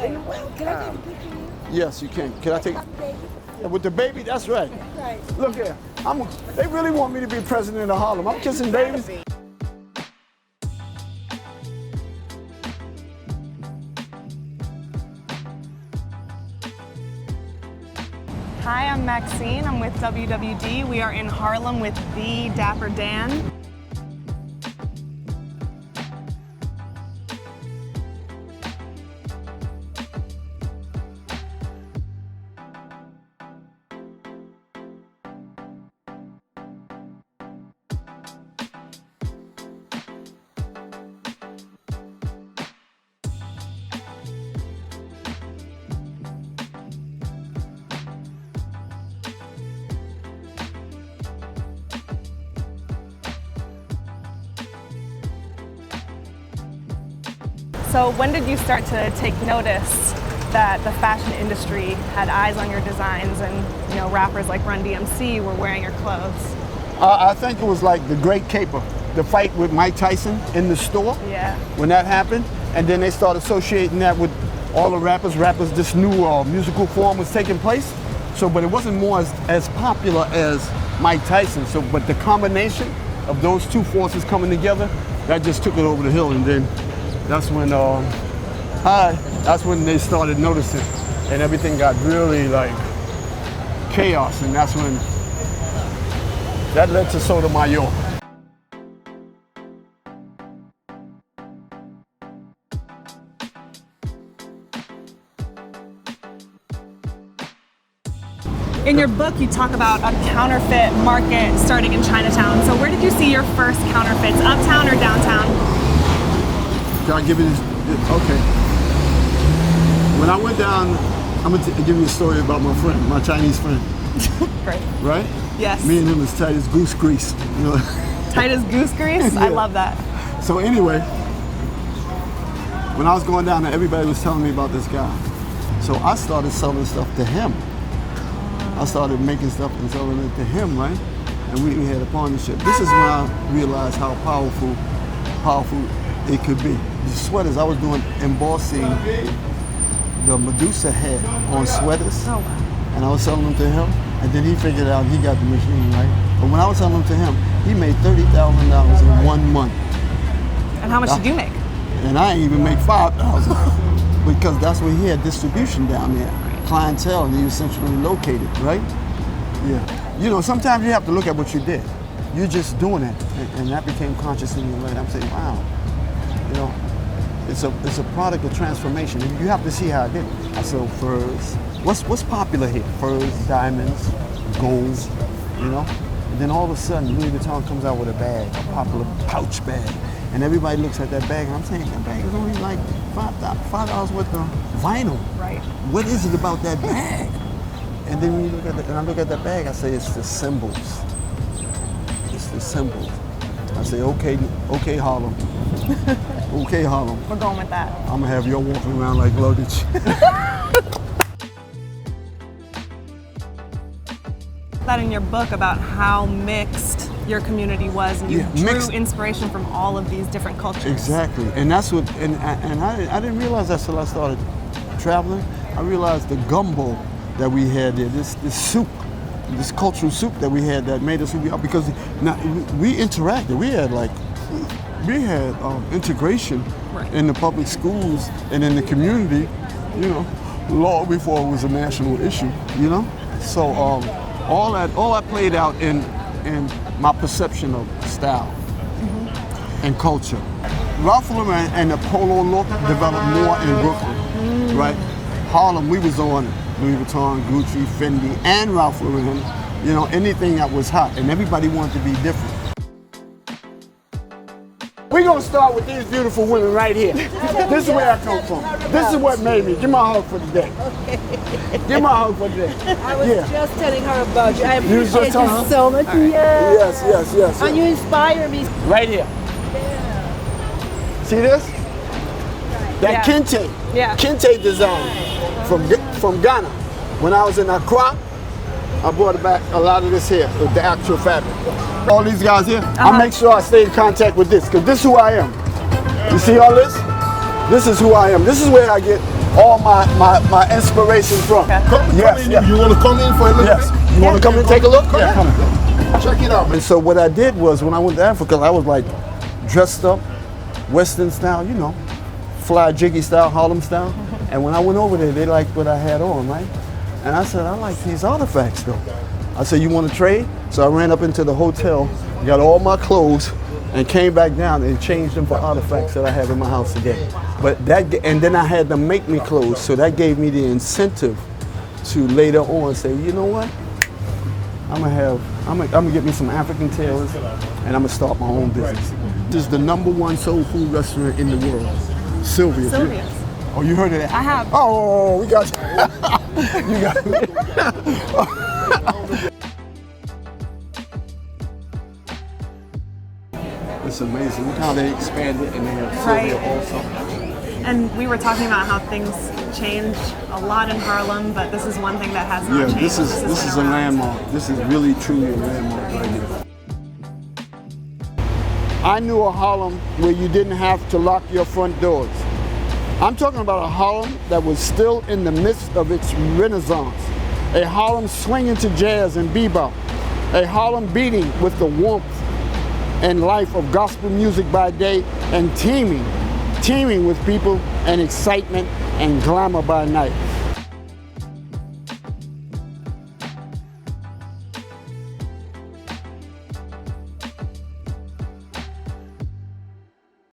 Can I take a picture of you? Yes, you can. Can I take? Yeah, with the baby, that's right. Right. Look here, they really want me to be president of Harlem. I'm kissing babies. Hi, I'm Maxine. I'm with WWD. We are in Harlem with the Dapper Dan. So when did you start to take notice that the fashion industry had eyes on your designs and, you know, rappers like Run DMC were wearing your clothes? I think it was like the Great Caper, the fight with Mike Tyson in the store. Yeah. When that happened, and then they started associating that with all the rappers. This new musical form was taking place. So, but it wasn't more as popular as Mike Tyson. So, but the combination of those two forces coming together, that just took it over the hill, and then that's when they started noticing, and everything got really like chaos, and that's when that led to Sotomayor. In your book, you talk about a counterfeit market starting in Chinatown. So where did you see your first counterfeits, uptown or downtown? Can I give you this? Okay. When I went down, I'm gonna give you a story about my friend, my Chinese friend. Great. Right? Yes. Me and him is tight as goose grease. You know? Tight as goose grease? Yeah. I love that. So anyway, when I was going down there, everybody was telling me about this guy. So I started selling stuff to him. I started making stuff and selling it to him, right? And we had a partnership. This is when I realized how powerful it could be. The sweaters, I was doing embossing the Medusa head on sweaters. Oh, wow. And I was selling them to him, and then he figured out he got the machine, right? But when I was selling them to him, he made $30,000 in 1 month. And how much did you make? And I ain't even make $5,000 because that's where he had distribution down there, clientele, and he was centrally located, right? Yeah. You know, sometimes you have to look at what you did. You're just doing it, and that became conscious in your mind. I'm saying, wow, you know, it's a product of transformation. You have to see how I did it. I sell furs. What's popular here? Furs, diamonds, gold, you know? And then all of a sudden, Louis Vuitton comes out with a bag, a popular pouch bag. And everybody looks at that bag, and I'm saying, that bag is only like $5 worth of vinyl. Right. What is it about that bag? And then when you look at I look at that bag, I say, it's the symbols. It's the symbols. I say, okay, Harlem. Okay, Harlem. We're going with that. I'm gonna have you walking around like luggage. That in your book about how mixed your community was, and you drew inspiration from all of these different cultures. Exactly, and that's what, and I didn't realize that till I started traveling. I realized the gumbo that we had there, this soup, this cultural soup that we had that made us who we are, because now we interacted. We had integration in the public schools and in the community, you know, long before it was a national issue, you know. So all that played out in my perception of style and culture. Ralph Lauren and the polo look developed more in Brooklyn, right? Harlem, we was on Louis Vuitton, Gucci, Fendi, and Ralph Lauren, you know, anything that was hot, and everybody wanted to be different. We're gonna start with these beautiful women right here. This is where I come from. This is what made me. Give my hug for the day. Give my hug for the day. I was just telling her about you. I You was just appreciate telling you her? so much. Yes. And you inspire me. Right here. See this? That kente. Yeah. Kente design from Ghana. When I was in Accra, I brought back a lot of this here, with the actual fabric. All these guys here, I make sure I stay in contact with this, because this is who I am. You see all this? This is who I am. This is where I get all my inspiration from. Okay. Yes, yes. You want to come in for a little Yes. bit? You want to come and take a look? Yeah, come. Check it out, man. And so what I did was when I went to Africa, I was like dressed up, Western style, you know, fly jiggy style, Harlem style. And when I went over there, they liked what I had on, right? And I said, I like these artifacts though. I said, you want to trade? So I ran up into the hotel, got all my clothes, and came back down and changed them for artifacts that I have in my house today. But and then I had them make me clothes, so that gave me the incentive to later on say, you know what? I'm gonna get me some African tailors, and I'm gonna start my own business. This is the #1 soul food restaurant in the world, Sylvia's. Sylvia's. Oh, you heard of that? I have. Oh, we got you. Got it. It's amazing. Look how they expanded and they have Sylvia Right. also. And we were talking about how things change a lot in Harlem, but this is one thing that has not Yeah, changed. this is been a around. landmark. This is really truly a landmark right here. I knew a Harlem where you didn't have to lock your front doors. I'm talking about a Harlem that was still in the midst of its renaissance. A Harlem swinging to jazz and bebop. A Harlem beating with the warmth and life of gospel music by day and teeming with people and excitement and glamour by night.